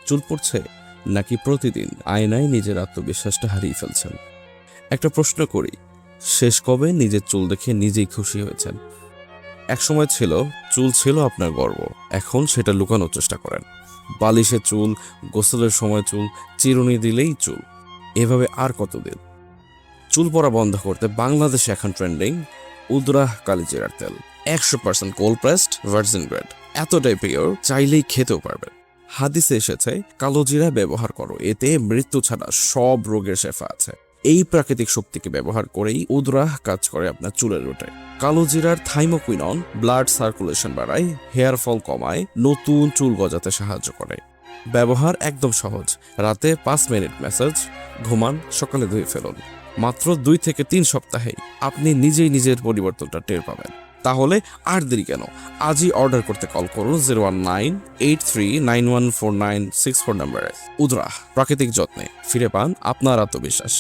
চুল পড়ছে, নাকি প্রতিদিন আয়নায় নিজের আত্মবিশ্বাসটা হারিয়ে ফেলছেন? একটা প্রশ্ন করি, শেষ কবে নিজের চুল দেখে নিজেই খুশি হয়েছেন? একসময় ছিল চুল ছিল আপনার গর্ব, এখন সেটা লুকানোর চেষ্টা করেন। বালিশে চুল, গোসলের সময় চুল, চিরুনি দিলেই চুল। এভাবে আর কতদিন? চুল পড়া বন্ধ করতে বাংলাদেশে এখন ট্রেন্ডিং উদরাহ কালিজিরার তেল। 100% কোল্ড প্রেসড ভার্জিন গ্রেড, এতটাই পিওর চাইলেই খেতেও পারবে। হাদিসে এসেছে কালো জিরা ব্যবহার করো, এতে মৃত্যু ছাড়া সব রোগের শেফা আছে। এই প্রাকৃতিক শক্তিকে ব্যবহার করেই উদরাহ কাজ করে আপনার চুলের রুটে। কালো জিরার থাইমোকুইনন ব্লাড সার্কুলেশন বাড়ায়, হেয়ার ফল কমায়, নতুন চুল গজাতে সাহায্য করে। ব্যবহার একদম সহজ, রাতে 5 মিনিট ম্যাসাজ, ঘুমান, সকালে ধুয়ে ফেলুন। মাত্র 2 থেকে 3 সপ্তাহে আপনি নিজেই নিজের পরিবর্তনটা টের পাবেন। তাহলে আর দেরি কেন? আজই অর্ডার করতে কল করুন 01983914964 নম্বরে। উদরাহ প্রাকৃতিক যত্নে ফিরে পান আপনার আত্মবিশ্বাস।